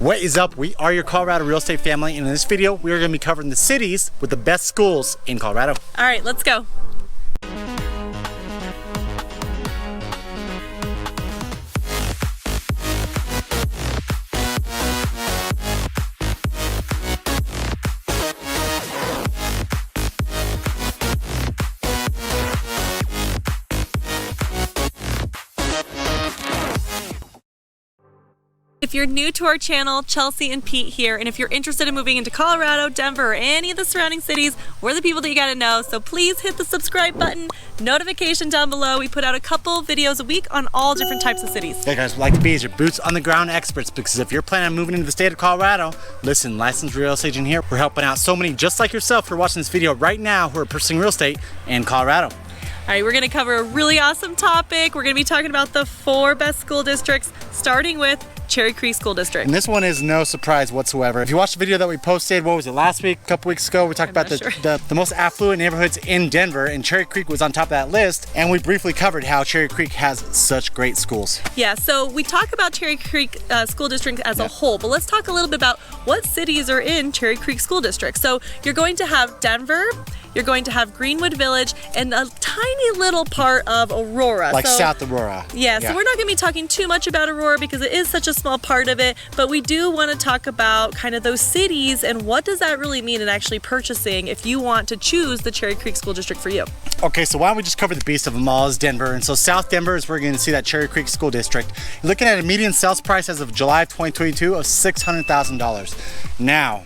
What is up? We are your Colorado real estate family, and in this video we are going to be covering the cities with the best schools in Colorado. All right, let's go. If you're new to our channel, Chelsea and Pete here, and if you're interested in moving into Colorado, Denver, or any of the surrounding cities, we're the people that you gotta know, so please hit the subscribe button, notification down below. We put out a couple videos a week on all different types of cities. Yeah guys, we'd like to be as your boots on the ground experts, because if you're planning on moving into the state of Colorado, listen, licensed real estate agent here, we're helping out so many just like yourself who are watching this video right now who are pursuing real estate in Colorado. All right, we're gonna cover a really awesome topic. We're gonna be talking about the 4 best school districts, starting with Cherry Creek School District. And this one is no surprise whatsoever. If you watched the video that we posted, what was it, last week, a couple weeks ago, we talked about the most affluent neighborhoods in Denver, and Cherry Creek was on top of that list, and we briefly covered how Cherry Creek has such great schools. Yeah, so we talk about Cherry Creek School District as a whole, but let's talk a little bit about what cities are in Cherry Creek School District. So you're going to have Denver, you're going to have Greenwood Village, and a tiny little part of Aurora. Like South Aurora. Yeah, so we're not going to be talking too much about Aurora because it is such a small part of it, but we do want to talk about kind of those cities and what does that really mean in actually purchasing if you want to choose the Cherry Creek School District for you. Okay, so why don't we just cover the beast of them all is Denver. And so South Denver is where we're going to see that Cherry Creek School District. You're looking at a median sales price as of July of 2022 of $600,000. Now,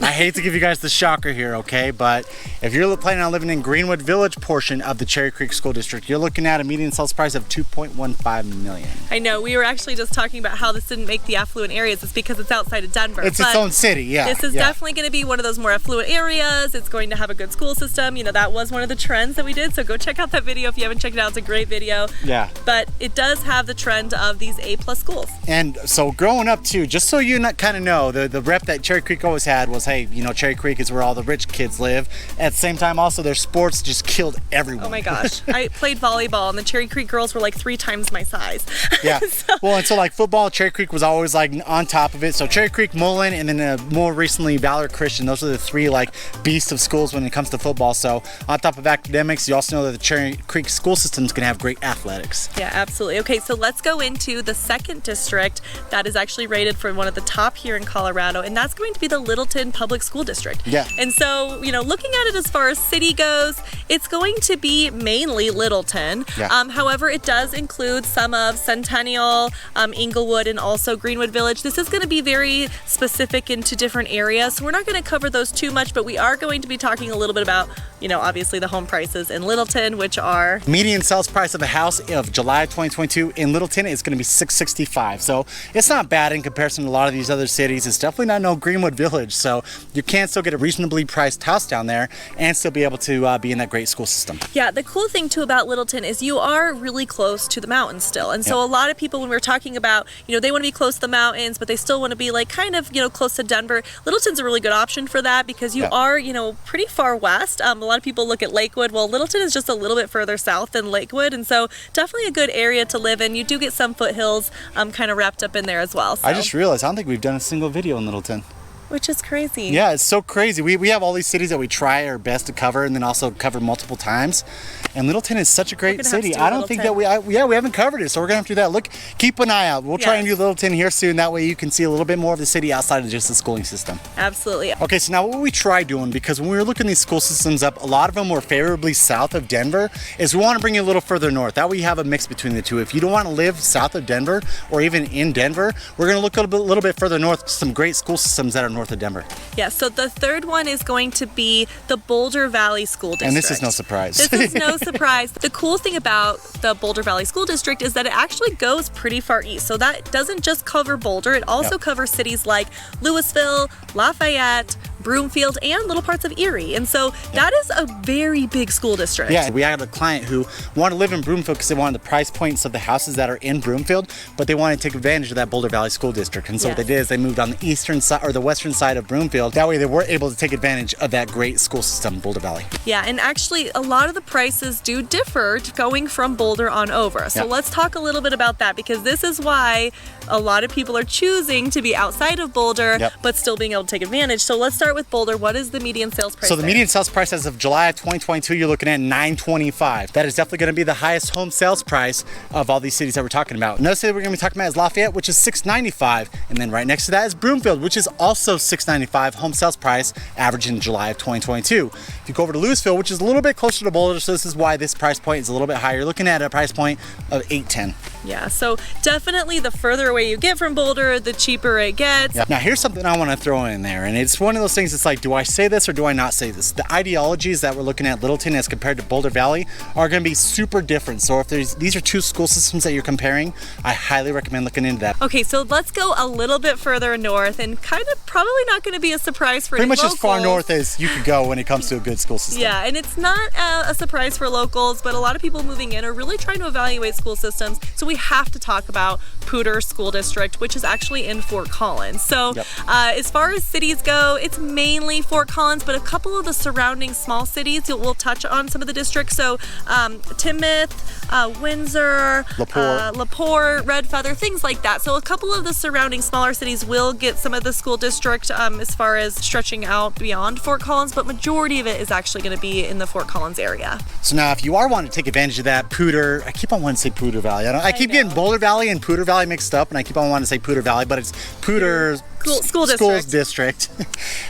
I hate to give you guys the shocker here, okay, but if you're planning on living in Greenwood Village portion of the Cherry Creek School District, you're looking at a median sales price of $2.15 million. I know, we were actually just talking about how this didn't make the affluent areas. It's because it's outside of Denver. It's its own city, yeah. This is definitely going to be one of those more affluent areas. It's going to have a good school system. You know, that was one of the trends that we did, so go check out that video if you haven't checked it out. It's a great video. Yeah. But it does have the trend of these A+ schools. And so growing up too, just so you kind of know, the rep that Cherry Creek always had was, hey, you know, Cherry Creek is where all the rich kids live. At the same time, also, their sports just killed everyone. Oh my gosh. I played volleyball, and the Cherry Creek girls were like 3 times my size. Yeah. Well, and so like football, Cherry Creek was always like on top of it. So Cherry Creek, Mullen, and then more recently Valor Christian. Those are the 3 like beasts of schools when it comes to football. So on top of academics, you also know that the Cherry Creek school system is going to have great athletics. Yeah, absolutely. Okay, so let's go into the second district that is actually rated for one of the top here in Colorado, and that's going to be the Littleton Public School District. Yeah. And so, you know, looking at it as far as city goes, it's going to be mainly Littleton. Yeah. However, it does include some of Centennial, Inglewood, and also Greenwood Village. This is going to be very specific into different areas, so we're not going to cover those too much, but we are going to be talking a little bit about, you know, obviously the home prices in Littleton, which are... Median sales price of a house of July 2022 in Littleton is going to be $665. So it's not bad in comparison to a lot of these other cities. It's definitely not no Greenwood Village, so you can still get a reasonably priced house down there and still be able to be in that great school system. Yeah, the cool thing too about Littleton is you are really close to the mountains still. And so a lot of people, when we're talking about, you know, they want to be close to the mountains, but they still want to be like kind of, you know, close to Denver. Littleton's a really good option for that because you are, you know, pretty far west. A lot of people look at Lakewood. Well, Littleton is just a little bit further south than Lakewood, and so definitely a good area to live in. You do get some foothills kind of wrapped up in there as well. So. I just realized I don't think we've done a single video in Littleton. Which is crazy. Yeah, it's so crazy. We have all these cities that we try our best to cover and then also cover multiple times. And Littleton is such a great city. I don't think that we haven't covered it, so we're gonna have to do that. Look, keep an eye out. We'll try and do Littleton here soon. That way you can see a little bit more of the city outside of just the schooling system. Absolutely. Okay, so now what we try doing, because when we were looking these school systems up, a lot of them were favorably south of Denver, is we want to bring you a little further north. That way you have a mix between the two. If you don't want to live south of Denver or even in Denver, we're gonna look a little bit further north to some great school systems that are north of Denver. Yeah, so the third one is going to be the Boulder Valley School District. And this is no surprise. This is no surprise. The cool thing about the Boulder Valley School District is that it actually goes pretty far east. So that doesn't just cover Boulder, it also covers cities like Louisville, Lafayette, Broomfield and little parts of Erie. And so that is a very big school district. Yeah, we had a client who wanted to live in Broomfield because they wanted the price points of the houses that are in Broomfield, but they wanted to take advantage of that Boulder Valley School District. And so what they did is they moved on the eastern side or the western side of Broomfield. That way they were able to take advantage of that great school system, Boulder Valley. Yeah, and actually a lot of the prices do differ going from Boulder on over. So let's talk a little bit about that, because this is why a lot of people are choosing to be outside of Boulder, but still being able to take advantage. So let's start with Boulder. What is the median sales price? So the median sales price as of July of 2022, you're looking at $925. That is definitely going to be the highest home sales price of all these cities that we're talking about. Another city we're going to be talking about is Lafayette, which is $695, and then right next to that is Broomfield, which is also $695 home sales price, average in July of 2022. If you go over to Louisville, which is a little bit closer to Boulder, so this is why this price point is a little bit higher. You're looking at a price point of $810. Yeah, so definitely the further away you get from Boulder, the cheaper it gets. Now here's something I want to throw in there, and it's one of those things, it's like, do I say this or do I not say this? The ideologies that we're looking at Littleton as compared to Boulder Valley are going to be super different. So if these are two school systems that you're comparing, I highly recommend looking into that. Okay, so let's go a little bit further north, and kind of probably not going to be a surprise for pretty much locals. As far north as you could go when it comes to a good school system. Yeah, and it's not a surprise for locals, but a lot of people moving in are really trying to evaluate school systems. So we have to talk about Poudre School District, which is actually in Fort Collins. So as far as cities go, it's mainly Fort Collins, but a couple of the surrounding small cities, we'll touch on some of the districts. So Timoth, Windsor, LaPorte, Red Feather, things like that. So a couple of the surrounding smaller cities will get some of the school district as far as stretching out beyond Fort Collins, but majority of it is actually going to be in the Fort Collins area. So now if you are wanting to take advantage of that, Poudre, I keep on wanting to say Poudre Valley. I keep getting Boulder Valley and Poudre Valley mixed up, and I keep on wanting to say Poudre Valley, but it's Poudre School District.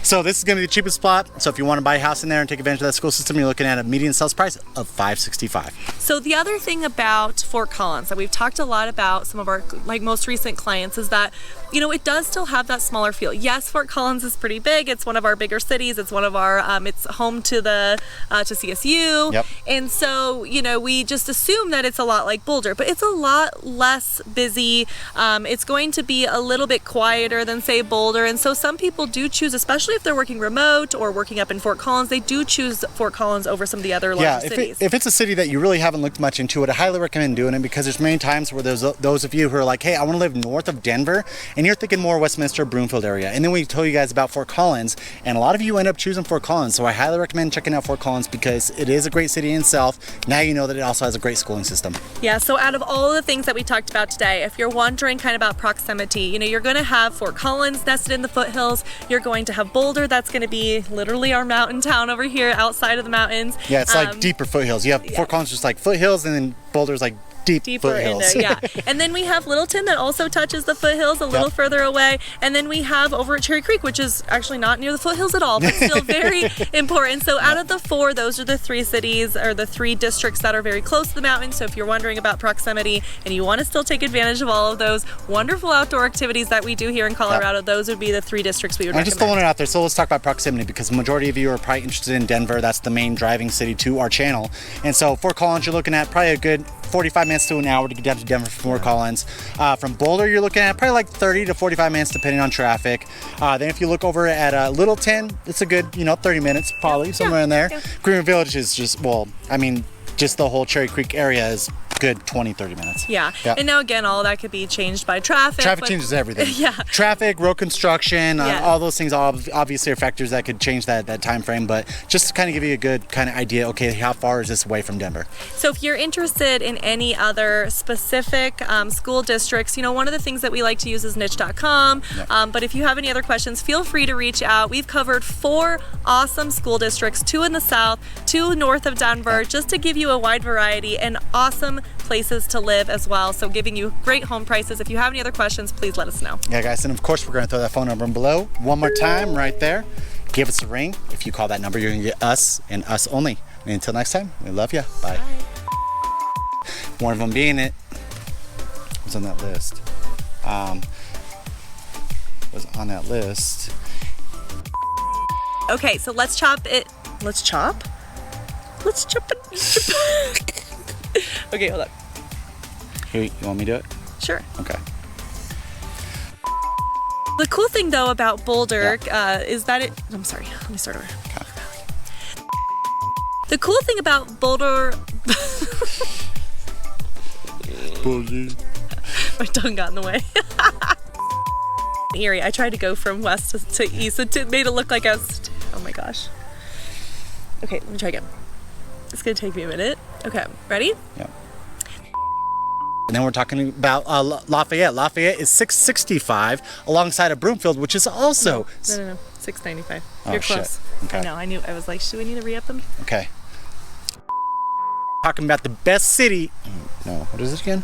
So this is going to be the cheapest spot. So if you want to buy a house in there and take advantage of that school system, you're looking at a median sales price of $565. So the other thing about Fort Collins that we've talked a lot about, some of our most recent clients, is that it does still have that smaller feel. Yes, Fort Collins is pretty big. It's one of our bigger cities. It's one of our it's home to the to CSU. And so we just assume that it's a lot like Boulder, but it's a lot less busy. It's going to be a little bit quieter than say Boulder, and so some people do choose, especially if they're working remote or working up in Fort Collins, they do choose Fort Collins over some of the other larger cities. If it's a city that you really haven't looked much into it, I highly recommend doing it, because there's many times where there's those of you who are like, hey, I want to live north of Denver, and you're thinking more Westminster, Broomfield area, and then we told you guys about Fort Collins, and a lot of you end up choosing Fort Collins. So I highly recommend checking out Fort Collins, because it is a great city in itself. Now you know that it also has a great schooling system. Yeah, so out of all of the things that we talked about today, if you're wondering kind of about proximity, you're going to have Fort Collins nested in the foothills. You're going to have Boulder, that's going to be literally our mountain town over here outside of the mountains. Yeah, it's like deeper foothills. You have Fort Collins just like foothills, and then Boulder's like deeper foothills. And then we have Littleton that also touches the foothills a little further away, and then we have over at Cherry Creek, which is actually not near the foothills at all, but still very important. So out of the four, those are the three cities or the three districts that are very close to the mountain. So if you're wondering about proximity and you want to still take advantage of all of those wonderful outdoor activities that we do here in Colorado, those would be the three districts we would recommend. I'm just throwing it out there. So let's talk about proximity, because the majority of you are probably interested in Denver. That's the main driving city to our channel. And so Fort Collins, you're looking at probably a good 45 minutes to an hour to get down to Denver from Fort Collins. From Boulder, you're looking at probably like 30 to 45 minutes depending on traffic. Then if you look over at Littleton, it's a good 30 minutes probably, somewhere in there. Greenwood Village is just, just the whole Cherry Creek area is good 20-30 minutes. Yeah. And now again, all that could be changed by traffic. Traffic changes everything. Traffic, road construction, all those things obviously are factors that could change that time frame, but just to kind of give you a good kind of idea, okay, how far is this away from Denver? So if you're interested in any other specific school districts, one of the things that we like to use is niche.com, but if you have any other questions, feel free to reach out. We've covered 4 awesome school districts, 2 in the south, 2 north of Denver, just to give you a wide variety and awesome places to live as well. So giving you great home prices. If you have any other questions, please let us know. Yeah, guys, and of course we're going to throw that phone number in below one more time right there. Give us a ring. If you call that number, you're going to get us and us only. And until next time, we love you. Bye. One of them being it was on that list. Okay, so let's chop it. Let's chop? Let's chop it. Okay, hold on. Here, you want me to do it? Sure. Okay. The cool thing though about Boulder is that I'm sorry, let me start over. Okay. The cool thing about Boulder. Boulder. My tongue got in the way. Erie. I tried to go from west to east. It made it look like I was. Oh my gosh. Okay, let me try again. It's gonna take me a minute. Okay, ready? Yeah. And then we're talking about Lafayette. Lafayette is $665 alongside of Broomfield, which is also... No. $695. Oh, You're close. Shit. Okay. I know. I knew. I was like, should we need to re-up them? Okay. Talking about the best city... No, what is it again?